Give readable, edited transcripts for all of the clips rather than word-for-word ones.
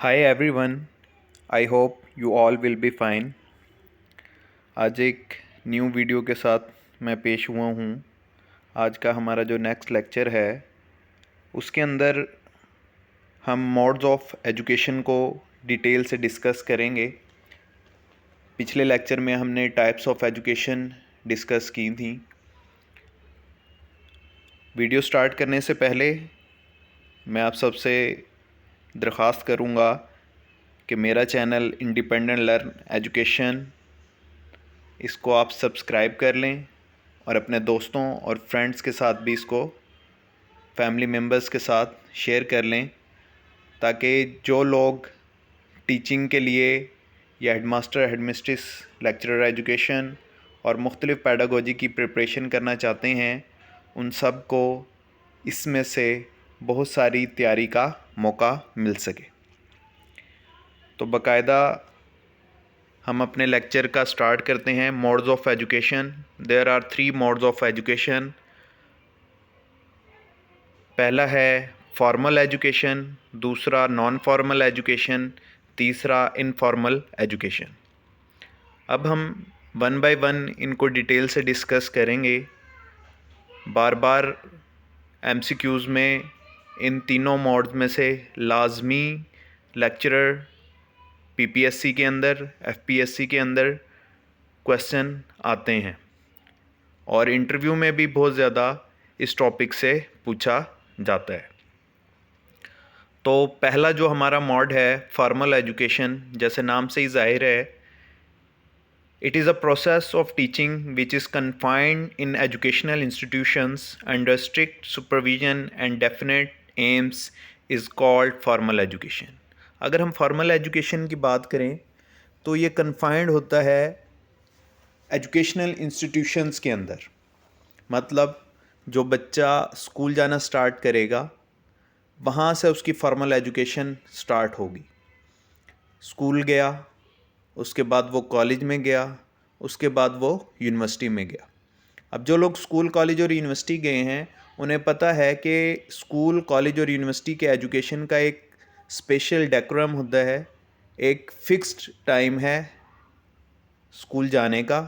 Hi everyone, I hope you all will be fine। आज एक new video के साथ मैं पेश हुआ हूँ। आज का हमारा जो नेक्स्ट लेक्चर है उसके अंदर हम मोड्स ऑफ एजुकेशन को डिटेल से डिस्कस करेंगे। पिछले लेक्चर में हमने टाइप्स ऑफ एजुकेशन डिस्कस की थी। वीडियो स्टार्ट करने से पहले मैं आप सबसे दरख्वास्त करूँगा कि मेरा चैनल इंडिपेंडेंट लर्न एजुकेशन, इसको आप सब्सक्राइब कर लें और अपने दोस्तों और फ्रेंड्स के साथ भी इसको, फैमिली मेम्बर्स के साथ शेयर कर लें, ताकि जो लोग टीचिंग के लिए या हेडमास्टर, हेडमिस्ट्रेस, लेक्चरर एजुकेशन और मुख्तलिफ़ पैडागोजी की प्रिपरेशन करना चाहते हैं, उन सब को इसमें से बहुत सारी तैयारी का मौका मिल सके। तो बाकायदा हम अपने लेक्चर का स्टार्ट करते हैं। Modes of education. There are 3 modes of education. पहला है फॉर्मल एजुकेशन, दूसरा नॉन फॉर्मल एजुकेशन, तीसरा इनफॉर्मल एजुकेशन। अब हम वन बाय वन इनको डिटेल से डिस्कस करेंगे। बार बार एमसीक्यूज़ में इन तीनों मोड्स में से लाजमी लेक्चरर, पीपीएससी के अंदर, एफपीएससी के अंदर क्वेश्चन आते हैं और इंटरव्यू में भी बहुत ज़्यादा इस टॉपिक से पूछा जाता है। तो पहला जो हमारा मोड है फॉर्मल एजुकेशन, जैसे नाम से ही जाहिर है, it is a process of teaching which is confined in educational institutions under strict supervision and definite AIIMS is called formal education. अगर हम फॉर्मल एजुकेशन की बात करें तो ये कन्फाइंड होता है एजुकेशनल इंस्टीट्यूशंस के अंदर। मतलब जो बच्चा स्कूल जाना स्टार्ट करेगा वहाँ से उसकी फॉर्मल एजुकेशन स्टार्ट होगी। स्कूल गया, उसके बाद वो कॉलेज में गया, उसके बाद वो यूनिवर्सिटी में गया। अब जो लोग स्कूल, कॉलेज और यूनिवर्सिटी गए हैं उन्हें पता है कि स्कूल, कॉलेज और यूनिवर्सिटी के एजुकेशन का एक स्पेशल डेकोरम होता है। एक फ़िक्स्ड टाइम है स्कूल जाने का,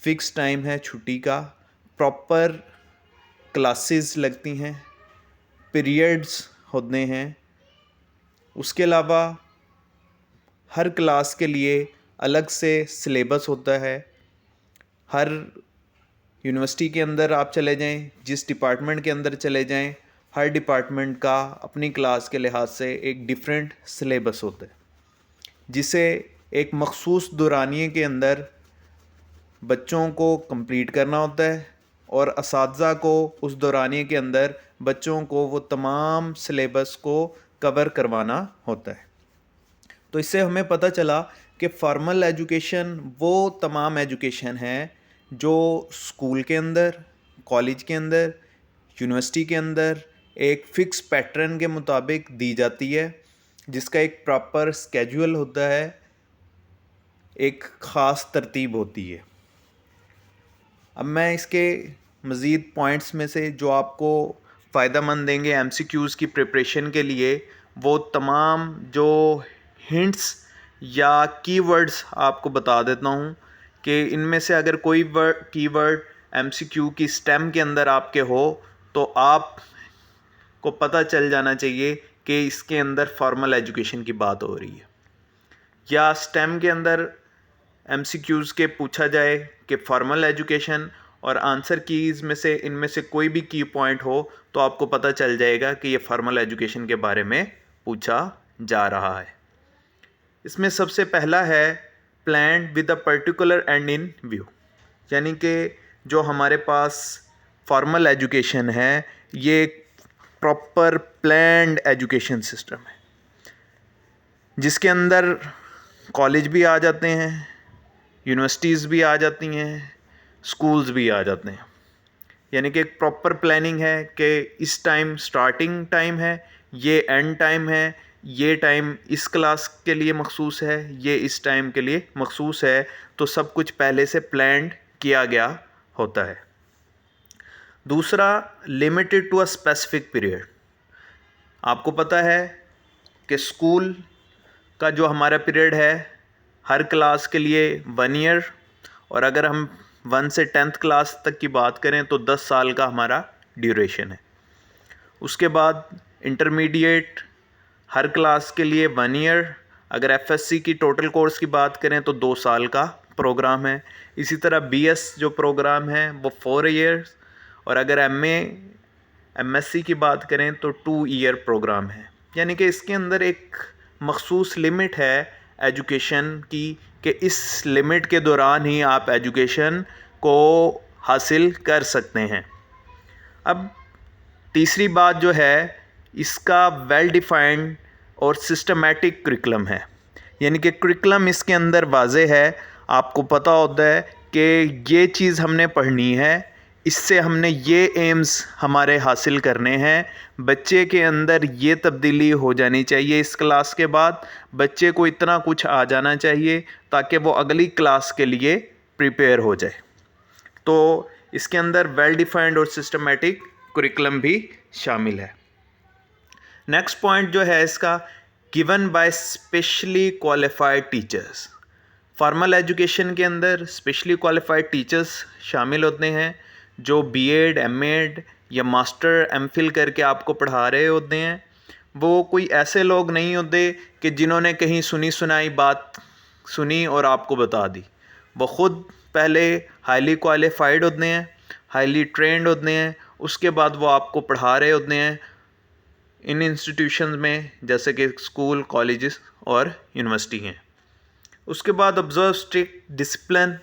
फ़िक्स टाइम है छुट्टी का, प्रॉपर क्लासेस लगती हैं, पीरियड्स होते हैं। उसके अलावा हर क्लास के लिए अलग से सिलेबस होता है। हर यूनिवर्सिटी के अंदर आप चले जाएं, जिस डिपार्टमेंट के अंदर चले जाएं, हर डिपार्टमेंट का अपनी क्लास के लिहाज से एक डिफरेंट सिलेबस होता है, जिसे एक मखसूस दौरानिए के अंदर बच्चों को कंप्लीट करना होता है और असातिज़ा को उस दौरानिए के अंदर बच्चों को वो तमाम सिलेबस को कवर करवाना होता है। तो इससे हमें पता चला कि फॉर्मल एजुकेशन वो तमाम एजुकेशन है जो स्कूल के अंदर, कॉलेज के अंदर, यूनिवर्सिटी के अंदर एक फ़िक्स पैटर्न के मुताबिक दी जाती है, जिसका एक प्रॉपर स्केड्यूल होता है, एक ख़ास तरतीब होती है। अब मैं इसके मज़ीद पॉइंट्स में से जो आपको फ़ायदेमंद देंगे एमसीक्यूज़ की प्रिपरेशन के लिए, वो तमाम जो हिंट्स या कीवर्ड्स आपको बता देता हूँ कि इनमें से अगर कोई कीवर्ड एमसीक्यू की स्टेम के अंदर आपके हो तो आपको पता चल जाना चाहिए कि इसके अंदर फॉर्मल एजुकेशन की बात हो रही है। या स्टेम के अंदर एमसीक्यूज़ के पूछा जाए कि फॉर्मल एजुकेशन और आंसर कीज़ में से इनमें से कोई भी की पॉइंट हो तो आपको पता चल जाएगा कि ये फॉर्मल एजुकेशन के बारे में पूछा जा रहा है। इसमें सबसे पहला है planned with a particular and in view, यानी कि जो हमारे पास फॉर्मल एजुकेशन है ये प्रॉपर प्लान्ड एजुकेशन सिस्टम है, जिसके अंदर कॉलेज भी आ जाते हैं, यूनिवर्सिटीज़ भी आ जाती हैं, स्कूल्स भी आ जाते हैं। यानी कि एक प्रॉपर प्लानिंग है कि इस टाइम स्टार्टिंग टाइम है, ये एंड टाइम है, ये टाइम इस क्लास के लिए मखसूस है, ये इस टाइम के लिए मखसूस है। तो सब कुछ पहले से प्लान्ड किया गया होता है। दूसरा, limited to a specific period. आपको पता है कि स्कूल का जो हमारा पीरियड है हर क्लास के लिए 1 ईयर, और अगर हम 1 से 10th क्लास तक की बात करें तो 10 साल का हमारा ड्यूरेशन है। उसके बाद इंटरमीडिएट हर क्लास के लिए 1 ईयर, अगर एफएससी की टोटल कोर्स की बात करें तो 2 साल का प्रोग्राम है। इसी तरह बीएस जो प्रोग्राम है वो 4 ईयर्स, और अगर एमएससी की बात करें तो 2 ईयर प्रोग्राम है। यानी कि इसके अंदर एक मखसूस लिमिट है एजुकेशन की कि इस लिमिट के दौरान ही आप एजुकेशन को हासिल कर सकते हैं। अब तीसरी बात जो है इसका वेल डिफाइंड और सिस्टमेटिक करिकुलम है, यानी कि करिकुलम इसके अंदर वाज़े है, आपको पता होता है कि ये चीज़ हमने पढ़नी है, इससे हमने ये एम्स हमारे हासिल करने हैं, बच्चे के अंदर ये तब्दीली हो जानी चाहिए, इस क्लास के बाद बच्चे को इतना कुछ आ जाना चाहिए ताकि वो अगली क्लास के लिए प्रिपेयर हो जाए। तो इसके अंदर वेल डिफाइंड और सिस्टमेटिक करिकुलम भी शामिल है। नेक्स्ट पॉइंट जो है इसका, given by specially qualified teachers. Formal education के अंदर स्पेशली क्वालिफाइड टीचर्स शामिल होते हैं जो बीएड, एमएड या मास्टर, एमफिल करके आपको पढ़ा रहे होते हैं। वो कोई ऐसे लोग नहीं होते कि जिन्होंने कहीं सुनी सुनाई बात सुनी और आपको बता दी। वो ख़ुद पहले हाईली क्वालिफाइड होते हैं, हाईली ट्रेंड होते हैं, उसके बाद वो आपको पढ़ा रहे होते हैं इन इंस्टीट्यूशंस में, जैसे कि स्कूल, कॉलेजेस और यूनिवर्सिटी हैं। उसके बाद ऑब्जर्व स्ट्रिक्ट डिसिप्लिन।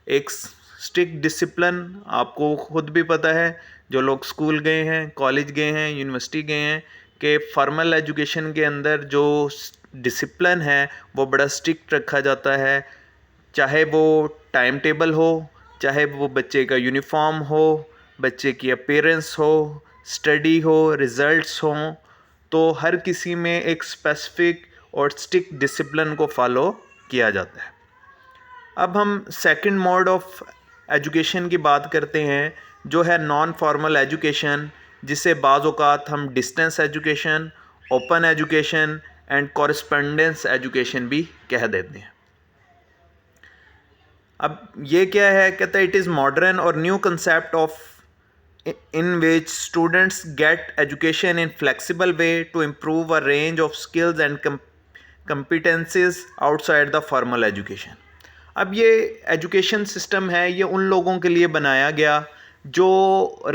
एक स्ट्रिक्ट डिसिप्लिन आपको ख़ुद भी पता है, जो लोग स्कूल गए हैं, कॉलेज गए हैं, यूनिवर्सिटी गए हैं, कि फॉर्मल एजुकेशन के अंदर जो डिसिप्लिन है वो बड़ा स्ट्रिक्ट रखा जाता है। चाहे वो टाइम टेबल हो, चाहे वो बच्चे का यूनिफॉर्म हो, बच्चे की अपीयरेंस हो, स्टडी हो, रिज़ल्ट्स हों, तो हर किसी में एक स्पेसिफिक और स्ट्रिक्ट डिसिप्लिन को फॉलो किया जाता है। अब हम सेकंड मोड ऑफ एजुकेशन की बात करते हैं जो है नॉन फॉर्मल एजुकेशन, जिसे बाज़ औक़ात हम distance education, open education and correspondence education भी कह देते हैं। अब ये क्या है, कहते हैं इट इज़ मॉडर्न और new concept of in which students get education in flexible way to improve a range of skills and competencies outside the formal education। अब ये एजुकेशन सिस्टम है, ये उन लोगों के लिए बनाया गया जो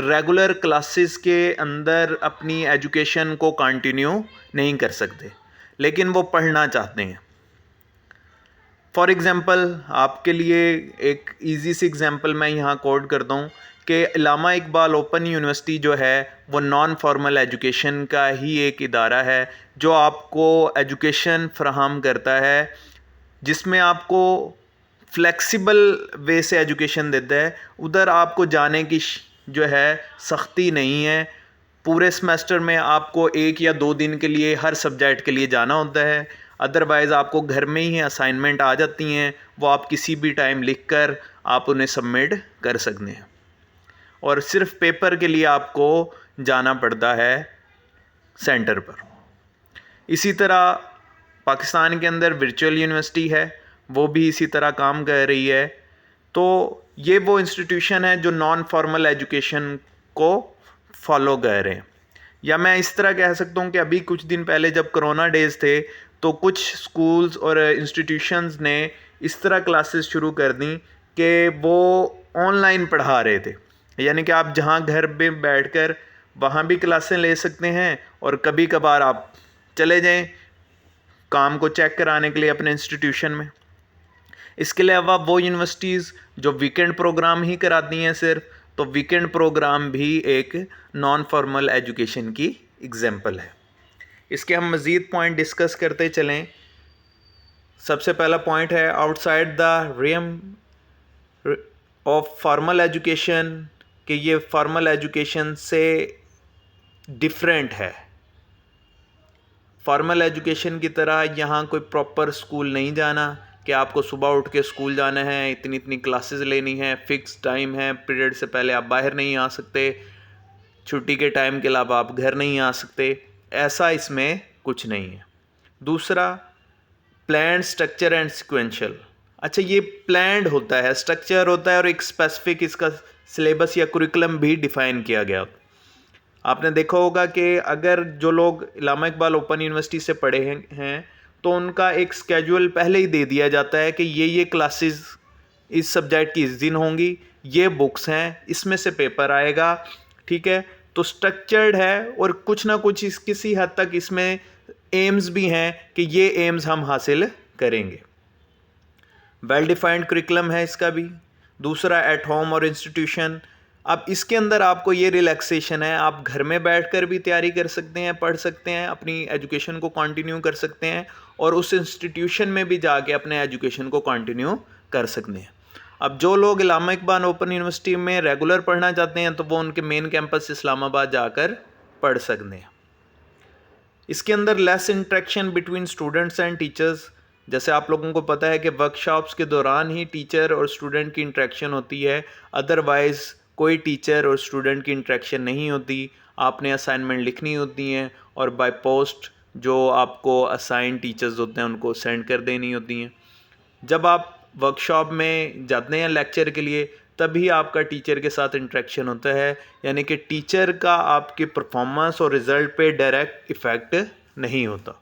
रेगुलर क्लासेस के अंदर अपनी एजुकेशन को कंटिन्यू नहीं कर सकते, लेकिन वो पढ़ना चाहते हैं। फॉर एग्ज़ाम्पल, आपके लिए एक इजी सी एग्ज़ाम्पल मैं यहाँ कोड करता हूँ कि इलामा इकबाल ओपन यूनिवर्सिटी जो है वो नॉन फॉर्मल एजुकेशन का ही एक इदारा है जो आपको एजुकेशन फ्राहम करता है, जिसमें आपको फ्लेक्सिबल वे से एजुकेशन देता है। उधर आपको जाने की जो है सख्ती नहीं है। पूरे सेमेस्टर में आपको 1 या 2 दिन के लिए हर सब्जेक्ट के लिए जाना होता है, अदरवाइज़ आपको घर में ही असाइनमेंट आ जाती हैं, वो आप किसी भी टाइम लिख कर आप उन्हें सबमिट कर सकते हैं, और सिर्फ पेपर के लिए आपको जाना पड़ता है सेंटर पर। इसी तरह पाकिस्तान के अंदर वर्चुअल यूनिवर्सिटी है, वो भी इसी तरह काम कर रही है। तो ये वो इंस्टीट्यूशन है जो नॉन फॉर्मल एजुकेशन को फॉलो कर रहे हैं। या मैं इस तरह कह सकता हूँ कि अभी कुछ दिन पहले जब कोरोना डेज़ थे तो कुछ स्कूल्स और इंस्टीट्यूशंस ने इस तरह क्लासेस शुरू कर दी कि वो ऑनलाइन पढ़ा रहे थे, यानी कि आप जहाँ घर में बैठकर वहाँ भी क्लासें ले सकते हैं, और कभी कभार आप चले जाएं काम को चेक कराने के लिए अपने इंस्टीट्यूशन में। इसके अलावा वो यूनिवर्सिटीज़ जो वीकेंड प्रोग्राम ही कराती हैं सिर्फ, तो वीकेंड प्रोग्राम भी एक नॉन फॉर्मल एजुकेशन की एग्जाम्पल है। इसके हम मज़ीद पॉइंट डिस्कस करते चलें। सबसे पहला पॉइंट है outside the रियम of formal education, कि ये फॉर्मल एजुकेशन से डिफरेंट है। फॉर्मल एजुकेशन की तरह यहाँ कोई प्रॉपर स्कूल नहीं जाना कि आपको सुबह उठ के स्कूल जाना है, इतनी इतनी क्लासेस लेनी है, फ़िक्स टाइम है, पीरियड से पहले आप बाहर नहीं आ सकते, छुट्टी के टाइम के अलावा आप घर नहीं आ सकते, ऐसा इसमें कुछ नहीं है। दूसरा, प्लान्ड, स्ट्रक्चर एंड सिक्वेंशियल। अच्छा, ये प्लान्ड होता है, स्ट्रक्चर होता है और एक स्पेसिफिक इसका सिलेबस या कुरिकुलम भी डिफाइन किया गया। आपने देखा होगा कि अगर जो लोग इलामा इकबाल ओपन यूनिवर्सिटी से पढ़े हैं तो उनका एक स्केड्यूल पहले ही दे दिया जाता है कि ये क्लासेस इस सब्जेक्ट की इस दिन होंगी, ये बुक्स हैं, इसमें से पेपर आएगा, ठीक है। तो स्ट्रक्चर्ड है और कुछ ना कुछ किसी हद तक इसमें एम्स भी हैं कि ये एम्स हम हासिल करेंगे। वेल डिफाइंड करिकुलम है इसका भी। दूसरा, एट होम और इंस्टीट्यूशन। अब इसके अंदर आपको ये रिलैक्सेशन है, आप घर में बैठकर भी तैयारी कर सकते हैं, पढ़ सकते हैं, अपनी एजुकेशन को कंटिन्यू कर सकते हैं और उस इंस्टीट्यूशन में भी जाके अपने एजुकेशन को कंटिन्यू कर सकते हैं। अब जो लोग इलामा इकबाल ओपन यूनिवर्सिटी में रेगुलर पढ़ना चाहते हैं तो वो उनके मेन कैंपस इस्लामाबाद जाकर पढ़ सकते हैं। इसके अंदर less interaction between students and teachers. जैसे आप लोगों को पता है कि वर्कशॉप्स के दौरान ही टीचर और स्टूडेंट की इंटरेक्शन होती है, अदरवाइज़ कोई टीचर और स्टूडेंट की इंटरेक्शन नहीं होती। आपने असाइनमेंट लिखनी होती हैं और बाय पोस्ट जो आपको असाइन टीचर्स होते हैं उनको सेंड कर देनी होती हैं। जब आप वर्कशॉप में जाते हैं लेक्चर के लिए तभी आपका टीचर के साथ इंटरेक्शन होता है, यानी कि टीचर का आपके परफॉर्मेंस और रिज़ल्ट पे डायरेक्ट इफ़ेक्ट नहीं होता।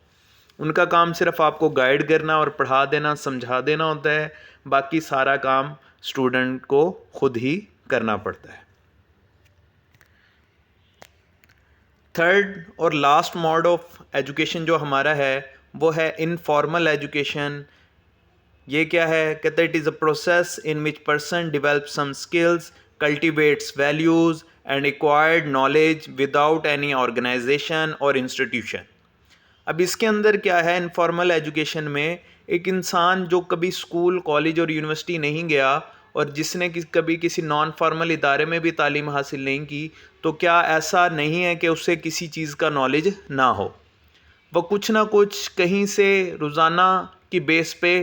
उनका काम सिर्फ आपको गाइड करना और पढ़ा देना, समझा देना होता है, बाकी सारा काम स्टूडेंट को खुद ही करना पड़ता है। थर्ड और लास्ट मोड ऑफ एजुकेशन जो हमारा है वो है इनफॉर्मल एजुकेशन। ये क्या है? कहते हैं it is a process in which person develop some skills, cultivates values and acquired knowledge without any organisation और इंस्टीट्यूशन। अब इसके अंदर क्या है, इनफॉर्मल एजुकेशन में एक इंसान जो कभी स्कूल, कॉलेज और यूनिवर्सिटी नहीं गया और जिसने कभी किसी नॉन फॉर्मल इदारे में भी तालीम हासिल नहीं की, तो क्या ऐसा नहीं है कि उसे किसी चीज़ का नॉलेज ना हो? वह कुछ ना कुछ कहीं से रोज़ाना की बेस पे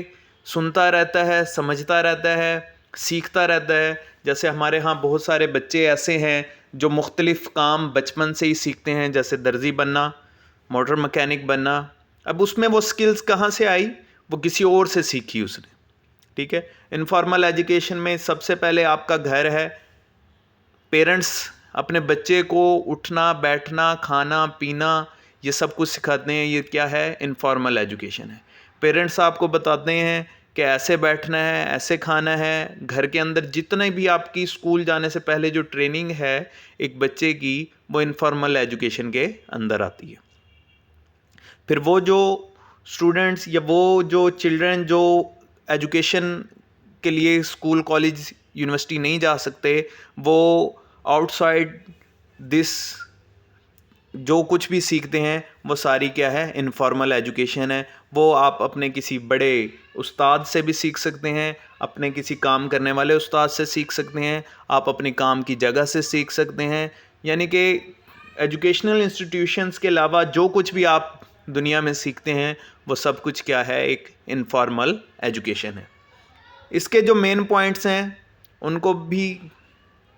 सुनता रहता है, समझता रहता है, सीखता रहता है। जैसे हमारे यहाँ बहुत सारे बच्चे ऐसे हैं जो मुख्तलिफ़ काम बचपन से ही सीखते हैं, जैसे दर्जी बनना, मोटर मैकेनिक बनना। अब उसमें वो स्किल्स कहाँ से आई? वो किसी और से सीखी उसने, ठीक है। इनफॉर्मल एजुकेशन में सबसे पहले आपका घर है, पेरेंट्स अपने बच्चे को उठना, बैठना, खाना, पीना ये सब कुछ सिखाते हैं। ये क्या है? इनफॉर्मल एजुकेशन है। पेरेंट्स आपको बताते हैं कि ऐसे बैठना है, ऐसे खाना है। घर के अंदर जितने भी आपकी स्कूल जाने से पहले जो ट्रेनिंग है एक बच्चे की, वो इनफॉर्मल एजुकेशन के अंदर आती है। फिर वो जो स्टूडेंट्स या वो जो चिल्ड्रन जो एजुकेशन के लिए स्कूल, कॉलेज, यूनिवर्सिटी नहीं जा सकते, वो आउटसाइड दिस जो कुछ भी सीखते हैं वो सारी क्या है? इनफॉर्मल एजुकेशन है। वो आप अपने किसी बड़े उस्ताद से भी सीख सकते हैं, अपने किसी काम करने वाले उस्ताद से सीख सकते हैं, आप अपने काम की जगह से सीख सकते हैं। यानी कि एजुकेशनल इंस्टीट्यूशंस के अलावा जो कुछ भी आप दुनिया में सीखते हैं वो सब कुछ क्या है? एक इनफॉर्मल एजुकेशन है। इसके जो मेन पॉइंट्स हैं उनको भी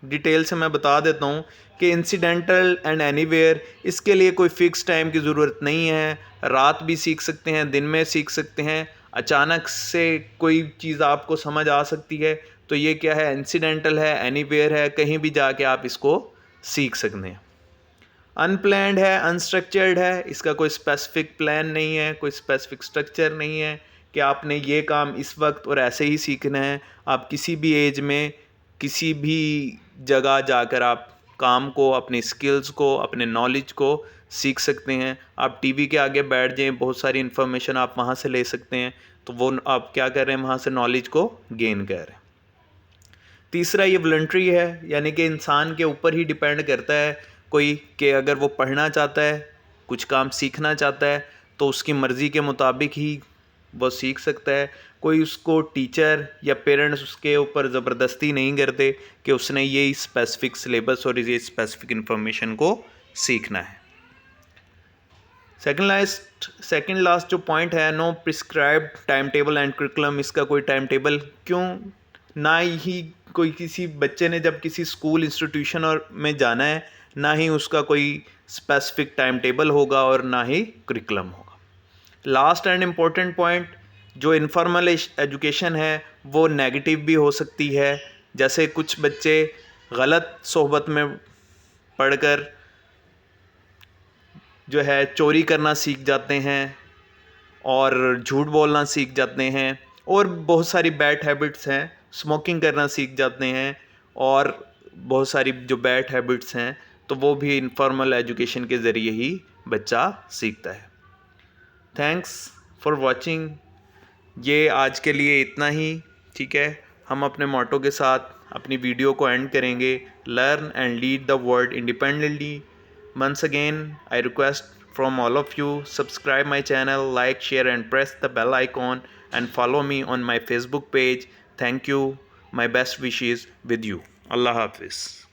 डिटेल से मैं बता देता हूँ कि इंसिडेंटल एंड एनीवेयर, इसके लिए कोई फ़िक्स टाइम की ज़रूरत नहीं है। रात भी सीख सकते हैं, दिन में सीख सकते हैं, अचानक से कोई चीज़ आपको समझ आ सकती है, तो ये क्या है? इंसिडेंटल है, एनीवेयर है, कहीं भी जाके आप इसको सीख सकते हैं। अनप्लैन्ड है, अनस्ट्रक्चर्ड है, इसका कोई स्पेसिफिक प्लान नहीं है, कोई स्पेसिफिक स्ट्रक्चर नहीं है कि आपने ये काम इस वक्त और ऐसे ही सीखना है। आप किसी भी एज में किसी भी जगह जाकर आप काम को, अपनी स्किल्स को, अपने नॉलेज को सीख सकते हैं। आप टीवी के आगे बैठ जाएं, बहुत सारी इन्फॉर्मेशन आप वहाँ से ले सकते हैं, तो वो आप क्या कर रहे हैं? वहाँ से नॉलेज को गेन कर रहे हैं। तीसरा, ये वॉलंटरी है, यानी कि इंसान के ऊपर ही डिपेंड करता है कोई कि अगर वो पढ़ना चाहता है, कुछ काम सीखना चाहता है तो उसकी मर्ज़ी के मुताबिक ही वो सीख सकता है। कोई उसको टीचर या पेरेंट्स उसके ऊपर ज़बरदस्ती नहीं करते कि उसने ये स्पेसिफिक सिलेबस और ये स्पेसिफिक इन्फॉर्मेशन को सीखना है। सेकंड लास्ट जो पॉइंट है, no prescribed time table and curriculum. इसका कोई टाइम टेबल क्यों? ना ही कोई किसी बच्चे ने जब किसी स्कूल, इंस्टीट्यूशन और में जाना है, ना ही उसका कोई स्पेसिफिक टाइम टेबल होगा और ना ही करिकुलम होगा। लास्ट एंड इम्पोर्टेंट पॉइंट, जो इनफॉर्मल एजुकेशन है वो नेगेटिव भी हो सकती है, जैसे कुछ बच्चे गलत सोहबत में पढ़कर जो है चोरी करना सीख जाते हैं और झूठ बोलना सीख जाते हैं, और बहुत सारी बैड हैबिट्स हैं, स्मोकिंग करना सीख जाते हैं, और बहुत सारी जो बैड हैबिट्स हैं तो वो भी इनफॉर्मल एजुकेशन के ज़रिए ही बच्चा सीखता है। Thanks for watching. ये आज के लिए इतना ही, ठीक है। हम अपने मोटो के साथ अपनी वीडियो को एंड करेंगे, learn and lead the world independently. Once again, I request from all of you, subscribe my channel, like, share and press the bell icon and follow me on my Facebook page. Thank you. My best wishes with you. Allah Hafiz.